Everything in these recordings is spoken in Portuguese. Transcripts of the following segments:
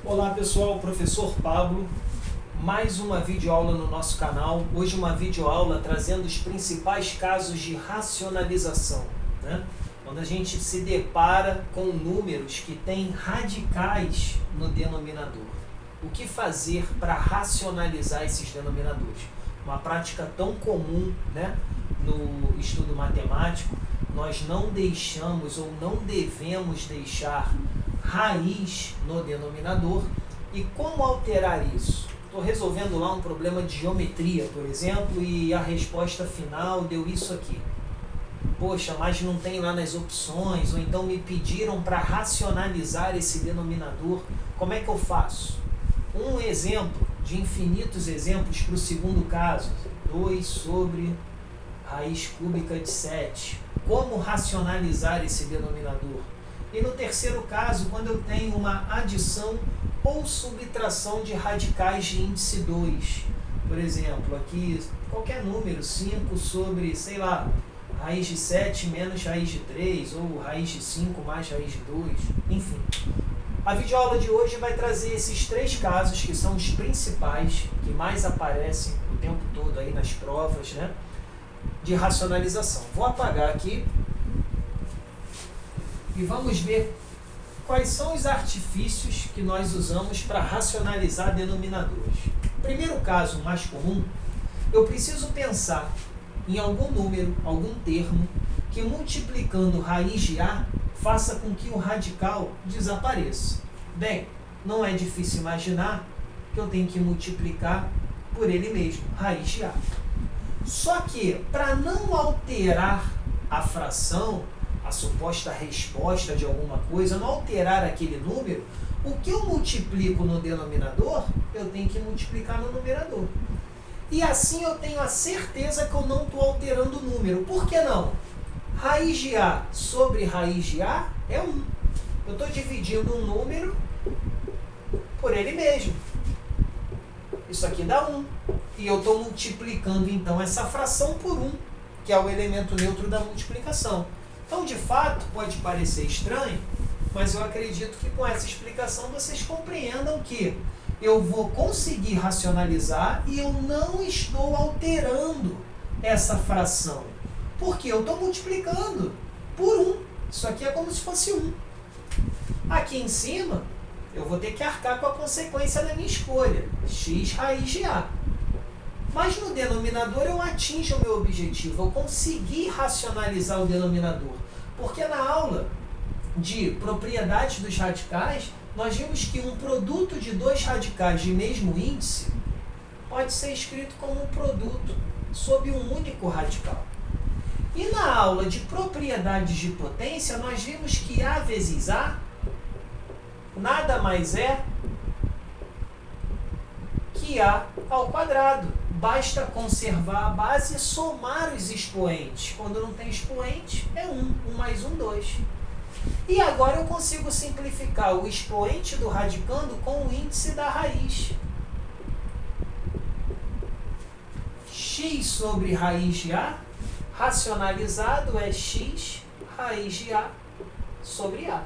Olá pessoal, professor Pablo, mais uma videoaula no nosso canal. Hoje uma videoaula trazendo os principais casos de racionalização, né? Quando a gente se depara com números que têm radicais no denominador. O que fazer para racionalizar esses denominadores? Uma prática tão comum, né, no estudo matemático. Nós não deixamos ou não devemos deixar raiz no denominador. E como alterar isso? Estou resolvendo lá um problema de geometria, por exemplo, e a resposta final deu isso aqui. Poxa, mas não tem lá nas opções, ou então me pediram para racionalizar esse denominador. Como é que eu faço? Um exemplo de infinitos exemplos para o segundo caso. 2 sobre raiz cúbica de 7. Como racionalizar esse denominador? E no terceiro caso, quando eu tenho uma adição ou subtração de radicais de índice 2. Por exemplo, aqui qualquer número, 5 sobre, sei lá, raiz de 7 menos raiz de 3, ou raiz de 5 mais raiz de 2, enfim. A videoaula de hoje vai trazer esses três casos que são os principais, que mais aparecem o tempo todo aí nas provas, né, de racionalização. Vou apagar aqui e vamos ver quais são os artifícios que nós usamos para racionalizar denominadores. Primeiro caso, mais comum, eu preciso pensar em algum número, algum termo, que multiplicando raiz de A, faça com que o radical desapareça. Bem, não é difícil imaginar que eu tenho que multiplicar por ele mesmo, raiz de A. Só que, para não alterar a fração, a suposta resposta de alguma coisa, não alterar aquele número, o que eu multiplico no denominador, eu tenho que multiplicar no numerador. E assim eu tenho a certeza que eu não estou alterando o número. Por que não? Raiz de A sobre raiz de A é 1. Eu estou dividindo um número por ele mesmo. Isso aqui dá 1. E eu estou multiplicando, então, essa fração por 1, que é o elemento neutro da multiplicação. Então, de fato, pode parecer estranho, mas eu acredito que com essa explicação vocês compreendam que eu vou conseguir racionalizar e eu não estou alterando essa fração. Porque eu estou multiplicando por 1. Isso aqui é como se fosse 1. Aqui em cima, eu vou ter que arcar com a consequência da minha escolha, x raiz de A. Mas no denominador eu atinjo o meu objetivo, eu consegui racionalizar o denominador. Porque na aula de propriedades dos radicais, nós vimos que um produto de dois radicais de mesmo índice pode ser escrito como um produto sob um único radical. E na aula de propriedades de potência, nós vimos que A vezes A nada mais é que A ao quadrado. Basta conservar a base e somar os expoentes. Quando não tem expoente, é 1. 1 mais 1, 2. E agora eu consigo simplificar o expoente do radicando com o índice da raiz. X sobre raiz de A, racionalizado é x raiz de A sobre A.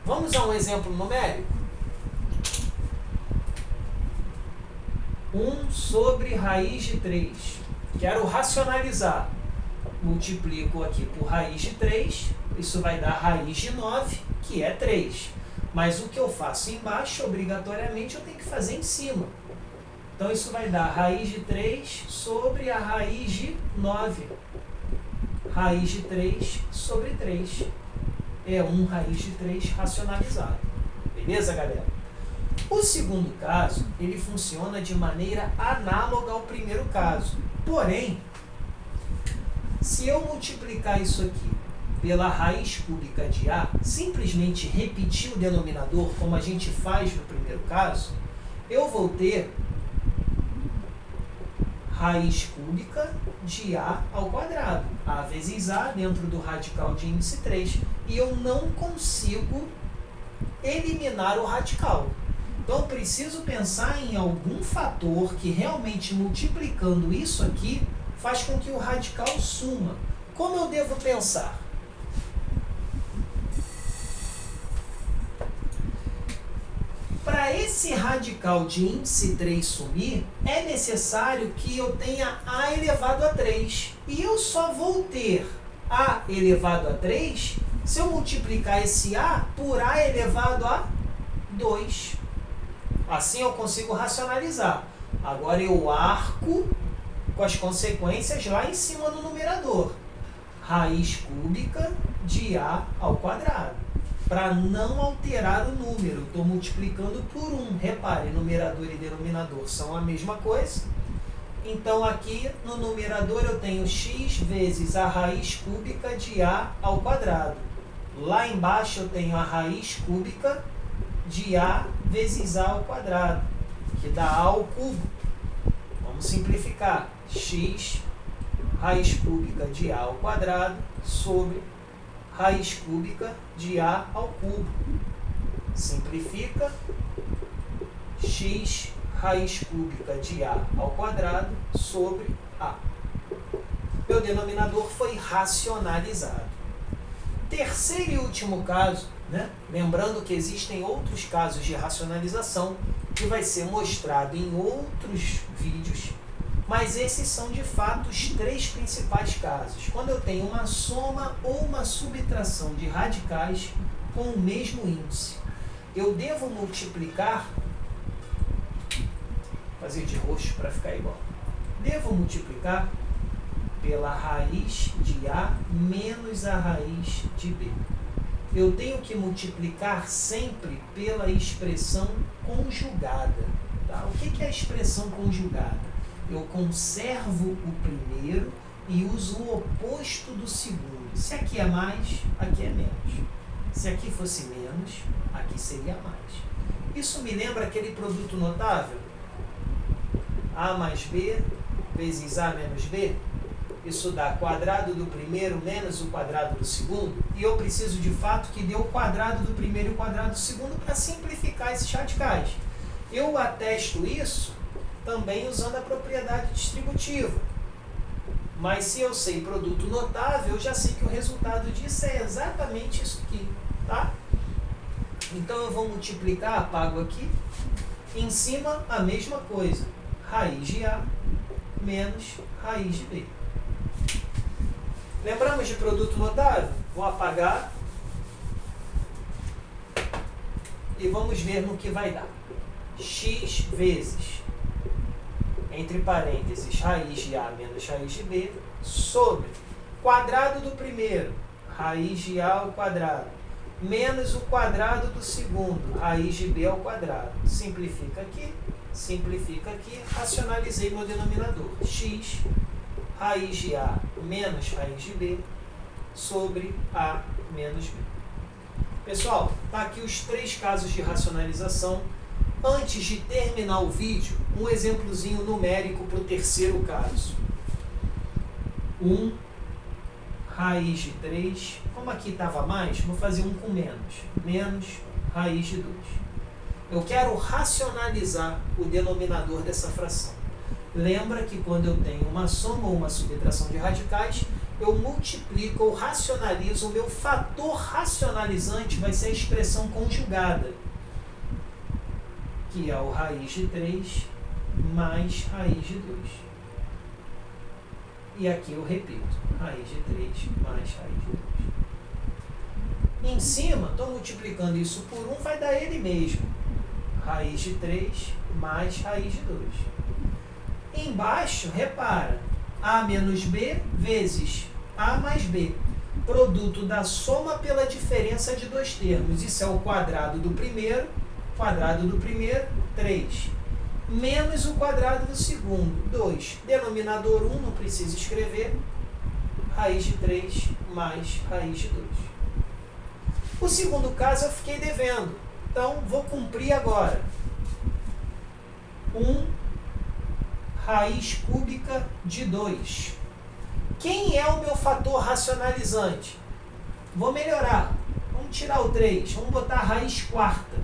Vamos a um exemplo numérico? 1 sobre raiz de 3. Quero racionalizar. Multiplico aqui por raiz de 3. Isso vai dar raiz de 9, que é 3. Mas o que eu faço embaixo, obrigatoriamente, eu tenho que fazer em cima. Então, isso vai dar raiz de 3 sobre a raiz de 9. Raiz de 3 sobre 3. É 1 raiz de 3 racionalizado. Beleza, galera? O segundo caso, ele funciona de maneira análoga ao primeiro caso. Porém, se eu multiplicar isso aqui pela raiz cúbica de A, simplesmente repetir o denominador, como a gente faz no primeiro caso, eu vou ter raiz cúbica de A ao quadrado. A vezes A dentro do radical de índice 3. E eu não consigo eliminar o radical. Então, eu preciso pensar em algum fator que realmente multiplicando isso aqui faz com que o radical suma. Como eu devo pensar? Para esse radical de índice 3 sumir, é necessário que eu tenha a elevado a 3. E eu só vou ter a elevado a 3 se eu multiplicar esse a por a elevado a 2. Assim eu consigo racionalizar. Agora eu arco com as consequências lá em cima do numerador. Raiz cúbica de a ao quadrado. Para não alterar o número, estou multiplicando por 1. Repare, numerador e denominador são a mesma coisa. Então, aqui no numerador eu tenho x vezes a raiz cúbica de a ao quadrado. Lá embaixo eu tenho a raiz cúbica de a vezes a ao quadrado, que dá a ao cubo. Vamos simplificar. X raiz cúbica de a ao quadrado sobre raiz cúbica de a ao cubo. Simplifica. X raiz cúbica de a ao quadrado sobre a. Meu denominador foi racionalizado. Terceiro e último caso, né? Lembrando que existem outros casos de racionalização que vai ser mostrado em outros vídeos, mas esses são de fato os 3 principais casos. Quando eu tenho uma soma ou uma subtração de radicais com o mesmo índice, eu devo multiplicar, fazer de roxo para ficar igual, devo multiplicar pela raiz de a menos a raiz de b. Eu tenho que multiplicar sempre pela expressão conjugada. Tá? O que é a expressão conjugada? Eu conservo o primeiro e uso o oposto do segundo. Se aqui é mais, aqui é menos. Se aqui fosse menos, aqui seria mais. Isso me lembra aquele produto notável? A mais b vezes a menos b. Isso dá quadrado do primeiro menos o quadrado do segundo. E eu preciso de fato que dê o quadrado do primeiro e o quadrado do segundo para simplificar esses radicais. Eu atesto isso também usando a propriedade distributiva. Mas se eu sei produto notável, eu já sei que o resultado disso é exatamente isso aqui. Tá? Então eu vou multiplicar, apago aqui. Em cima, a mesma coisa. Raiz de a menos raiz de b. Lembramos de produto notável? Vou apagar e vamos ver no que vai dar. X vezes, entre parênteses, raiz de a menos raiz de b, sobre quadrado do primeiro, raiz de a ao quadrado, menos o quadrado do segundo, raiz de b ao quadrado. Simplifica aqui, racionalizei meu denominador. X raiz de a menos raiz de b sobre a menos b. Pessoal, tá aqui os 3 casos de racionalização. Antes de terminar o vídeo, um exemplozinho numérico para o terceiro caso. 1 raiz de 3. Como aqui estava mais, vou fazer 1 com menos. Menos raiz de 2. Eu quero racionalizar o denominador dessa fração. Lembra que quando eu tenho uma soma ou uma subtração de radicais, eu multiplico ou racionalizo, o meu fator racionalizante vai ser a expressão conjugada, que é o raiz de 3 mais raiz de 2. E aqui eu repito, raiz de 3 mais raiz de 2. Em cima, estou multiplicando isso por 1, vai dar ele mesmo. Raiz de 3 mais raiz de 2. Embaixo, repara, a menos b vezes a mais b. Produto da soma pela diferença de 2 termos. Isso é o quadrado do primeiro, 3. Menos o quadrado do segundo, 2. Denominador 1, não precisa escrever. Raiz de 3 mais raiz de 2. O segundo caso eu fiquei devendo. Então, vou cumprir agora. 1 raiz cúbica de 2. Quem é o meu fator racionalizante? Vou melhorar. Vamos tirar o 3. Vamos botar a raiz quarta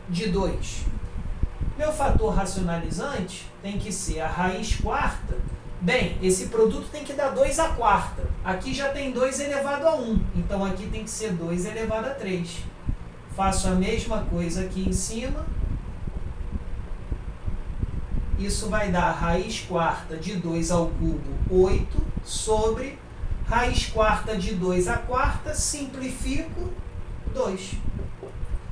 de 2. Meu fator racionalizante tem que ser a raiz quarta. Bem, esse produto tem que dar 2 à quarta. Aqui já tem 2 elevado a 1. Então, aqui tem que ser 2 elevado a 3. Faço a mesma coisa aqui em cima. Isso vai dar raiz quarta de 2 ao cubo, 8, sobre raiz quarta de 2 à quarta, simplifico, 2.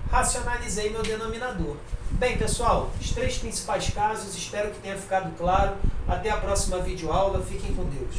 Racionalizei meu denominador. Bem, pessoal, os 3 principais casos, espero que tenha ficado claro. Até a próxima videoaula. Fiquem com Deus.